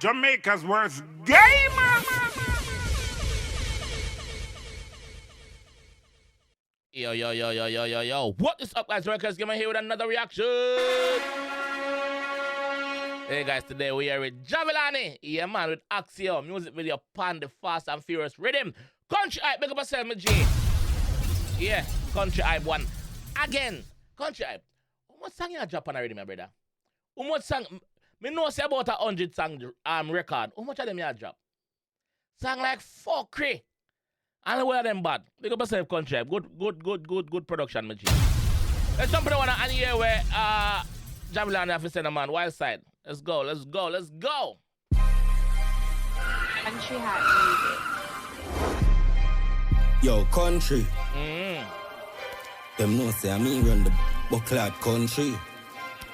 Jamaica's worst gamer. Yo. What is up, guys? Jamaica's Gamer here with another reaction. Hey, guys, today we are with Jahvillani. Yeah, man, with Axio. Music video upon the Fast and Furious rhythm. Country Hype, big up yourself, my G. Yeah, Country Hype one. Again, Country Hype. How much song you drop on already, my brother? How much song? Me know say about 100 song record. How much of them you drop? Song like fuckery. And where them bad? Big up yourself, Country Hype. Good production, my G. Let's jump in the one and here where Jahvillani have to send a man wild side. Let's go. Country Hype music. Yo, country. Them know say I me run the bucklad country.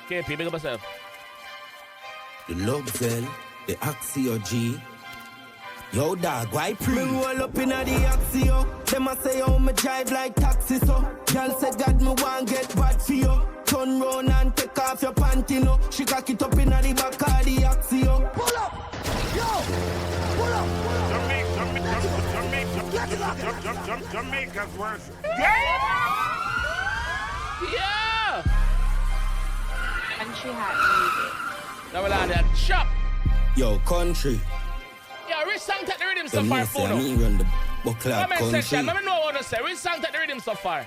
KP, big up yourself. The 𝐑𝐄𝐂𝐓𝐈𝐎𝐍, the Axio G. Yo, dog, why pre? Me roll up in the Axio. Them a say how me drive like taxi, so. Girl say God me want get bad for you. Turn round and take off your panty, no. She cock it up in the back of the Axio. Pull up! Yo! Pull up! Jamaica's worst. Yeah! Country Hype music. Jahvillani, chop! Yo, country. Yeah, which song take the rhythm so Them far, know say I Funo? me run the bucklad Comment section, let country. me know what to say. Which song take the rhythm so far?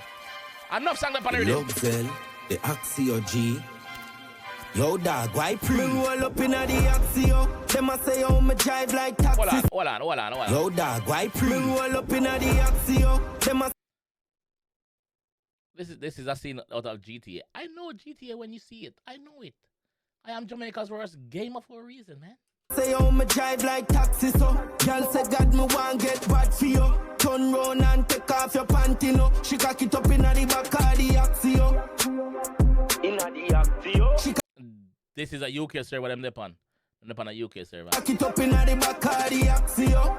Enough song up on the The rhythm. 𝐑𝐄𝐂𝐓𝐿, the Axio G. Yo, dog, why pre? Me roll up in the Axio. Them a say how me drive like taxi. Hold on. Yo, dog, why pre? Me roll up in the Axio. Them a This is a scene out of GTA. I know GTA when you see it. I know it. I am Jamaica's worst gamer for a reason, man. say how me drive like taxi, so. Girl say God me want get bad for you. Turn round and take off your panty, no. She cock it up in the back of the Axio. In the Axio. She This is a UK server, them depend. Them on a UK server. cock it up in the back of the Axio.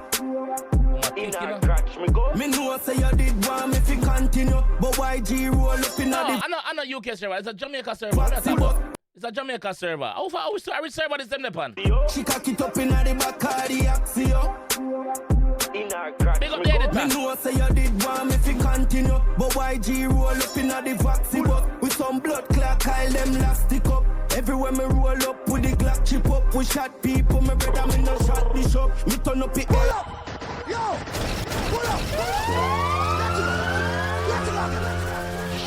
Me know say you did want me fi continue, but YG roll up in the. I know UK server. It's a Jamaica server. It's a Jamaica server. How which server is them depend? She cock it up in the back of the Axio. Big up the editor. Me know say you did want me fi continue, but YG roll up in the vaccine box with some blood clot, Kyle them elastic up. Everywhere me roll up with the Glock chip up, we shot people, my brother me no shot bishop. Me turn up it. Pull up, yo, pull up.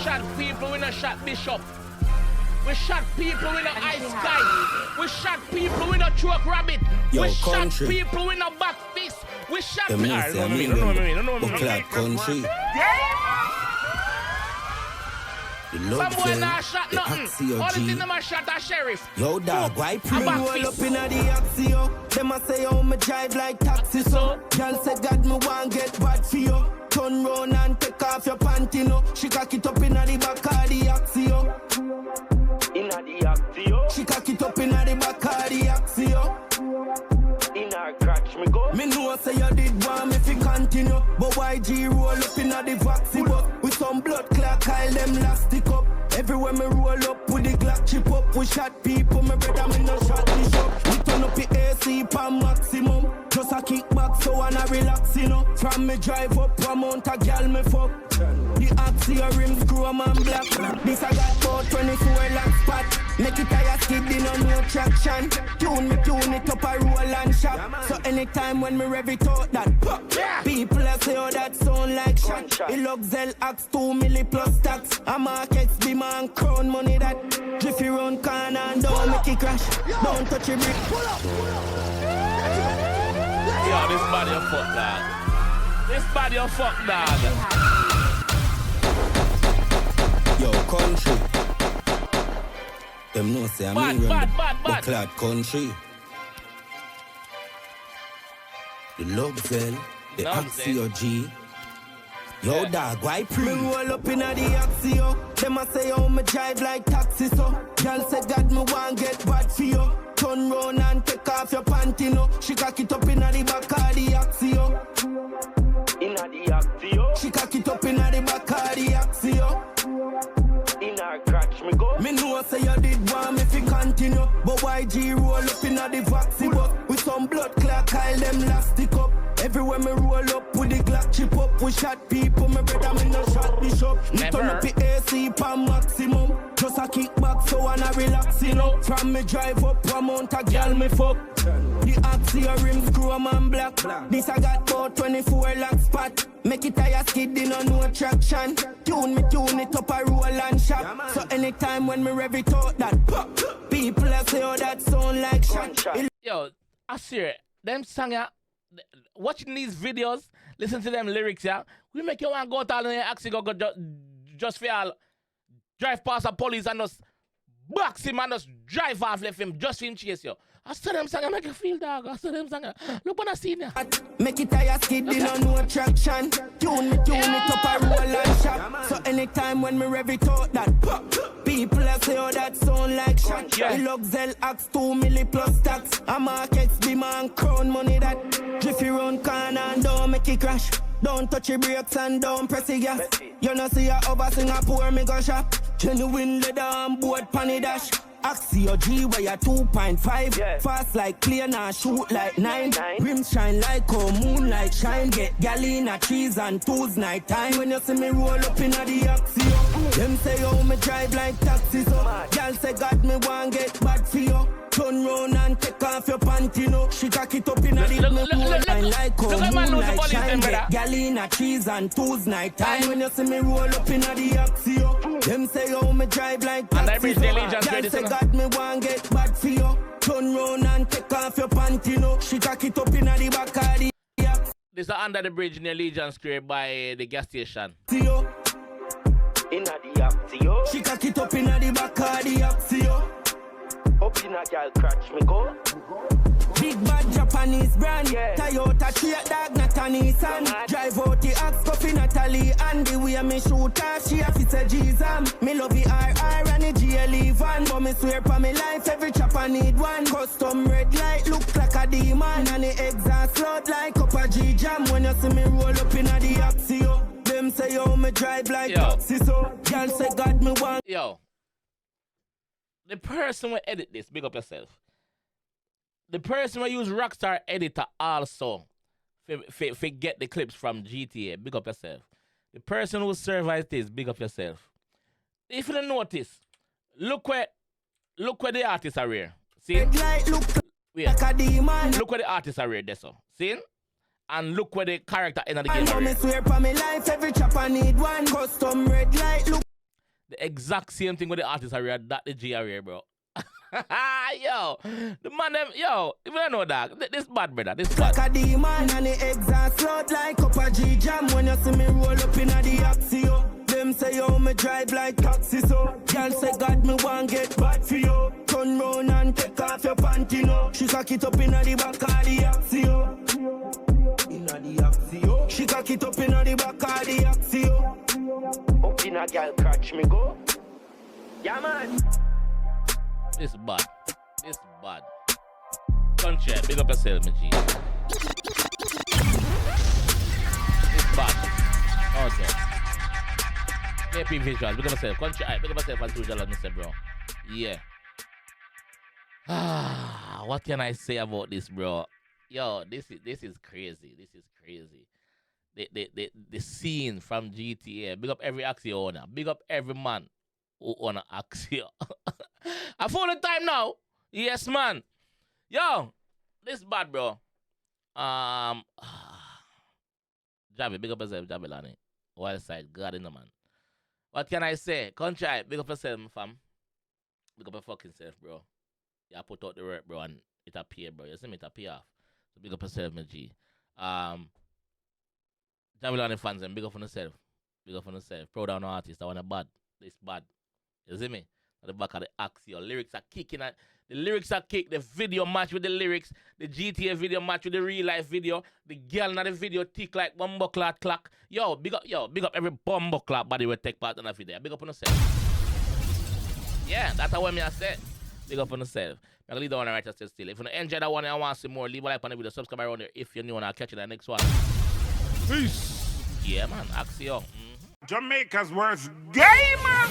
Shot people, we no shot bishop. We shot people with no ice sky. We shot people with no choke rabbit. Yo, we country. shot people with no back fist. We shot Them people. know say I me run the bucklad country. The Some boy 𝐑𝐄𝐂𝐓𝐿, not shot the nothing. Axio All the thing G. them a shot a sheriff. Yo, dog, why pre? A back Roll fist. up in the Axio. Them a say how me drive like taxi, so. Girl say God me want get bad for you. Turn round and take off your panty, no. She cock it up in the back of the Axio. In the Axio. She cock it up in the back of the Axio. In her crotch me go. Me know say you did want me fi continue, but YG roll up in the vaccine box with some blood clot, Kyle them elastic up. Everywhere me roll up with the Glock chip up, we shot people, my brother me no shot bishop. We turn up the AC per maximum, just a kick back so I relax, you know. From me drive up, amount a gal me fuck. The Axio rims chrome and black. This I got about 24 lakh spot. Make it higher skid, no traction. Tune it up a roll and shop. So anytime when me rev it out that pop, people a say oh that sound like shot. The 𝐑𝐄𝐓𝐿 Axe 2 milli plus tax. A markets be man crown money that. Jiffy round corner and don't make it crash. Don't touch your brick. Yo, this body a fuck dog. This body a fuck dog. Yo, country. Them know say I me run the bucklad country. The 𝐑𝐄𝐓𝐿, the Axio G. Yo, dog, why pre? Me roll up in the Axio. Them a say how me drive like taxi, so. Girl say God me want get bad for you. Turn round and take off your panty, no. She cock it up in the back of the Axio. In the Axio. She cock it up in the back of the Axio. In her crotch me go. Me know say you did want me fi continue, but YG roll up in the vaccine box with some Kyle them elastic up. Everywhere me roll up with the Glock chip up. We shot people, my brother me no shot bishop. Me turn up the AC pa maximum. Just a kickback so I relax, you know. From me drive up, amount a girl me fuck. The Axio rims chrome and black. This I got about 24 lakh spot. Make it tire skid, you know, no traction. Tune it up a roll and shop. So anytime when me rev it out that people I say, oh that sound like shot. Yo, I see them song watching these videos, listen to them lyrics, yeah. We make you want to go to all the Axio go just for all drive past the police and just box him and just drive off left him just for him chase you. I saw them song make you feel dog. I saw them song. Look what I see now. Make it tire skid, you know, no traction. Tune it up a roll and shop. So anytime when me rev it out that people I say, oh that sound like shot. Yeah. Luxel Axe 2 milli plus tax. A markets be man crown money that Jiffy run corner and don't make it crash. Don't touch your brakes and don't press the gas. You know see a over Singapore me go shop. Genuine leather on board panny dash. Axio G where you 2.5. Fast like plane and shoot like 9. Rims shine like oh moonlight shine. Get gal in a trees and twos night time. When you see me roll up in a the Axio, them say oh me drive like taxi so. Gal say God me want get bad for you. Turn round and take off your panty no. She cock it up in a the moonlight like oh moonlight shine. Get gal in a trees and twos night time. When you see me roll up in a the Axio, them say oh me drive like taxi so. Gal say God me want get bad for you. Turn round and take off your panty no. She cock it up in a the back of the Axio. This is under the bridge in the Legion Square by the gas station. In a the Axio. She cock it up in a the back of the Axio. Up in a girl crotch me go. Big bad Japanese brand. Toyota Triot dog not a Nissan. Drive out the Axe coffee Natalie. And the way me shoot her, she a fit a G-Zam. Me love the RR and the GLE van. But me swear for me life every chopper need one. Custom red light look like a demon. And the exhaust loud like up a G-Jam. When you see me roll up in a the Axio, them say yo me drive like taxi so. Girl say God me want. Yo. The person will edit this, big up yourself. The person will use Rockstar Editor also for get the clips from GTA, big up yourself. The person who survives this, big up yourself. If you don't notice, look where the artists are here. See? Look where the artists are here, that's all. See? And look where the character in the game are here. The exact same thing with the artists are here, that the G are here, bro. Yo, the man them, yo, if you don't know that, this bad, brother, this bad. Like a demon and the exhaust loud like up a G-Jam. When you see me roll up in a the Axio, them say yo me drive like taxi so. Girl say God me want get bad for you. Turn round and take off your panty no. She cock it up in a the back of the Axio. In a the Axio. She cock it up in a the back of the Axio. Up in a girl catch me go. Yeah man. This bad. This bad. Country, big up yourself, my G. This bad. Okay. KP visual, big up yourself. Country, big up yourself as usual, as I said, bro. Yeah. What can I say about this, bro? Yo, this is crazy. This is crazy. The scene from GTA. Big up every Axio owner. Big up every man who own an Axio. I found the time now. Yes, man. Yo, this bad, bro. Javi, big up yourself, Jahvillani. Wild side, God in the man. What can I say? Country, big up yourself, fam. Big up your fucking self, bro. Yeah, put out the work, bro, and it appear, bro. You see me, it appear off. So big up yourself, my G. Jahvillani fans, and big up on yourself. Big up on yourself. Proud of an artist. I want a bad. This bad. You see me? At the back of the Axio. Lyrics are kicking. The lyrics are kick. The video match with the lyrics. The GTA video match with the real life video. The girl in the video tick like bumbo clock clock. Yo, big up every bumbo clock body will take part in that video. Big up on yourself. Yeah, that's what I said. Big up on yourself. I'm going to leave the one right still. If you enjoy that one and want to see more, leave a like on the video. Subscribe around there if you're new, and I'll catch you in the next one. Peace. Yeah, man. Axio. Jamaica's worst gamer.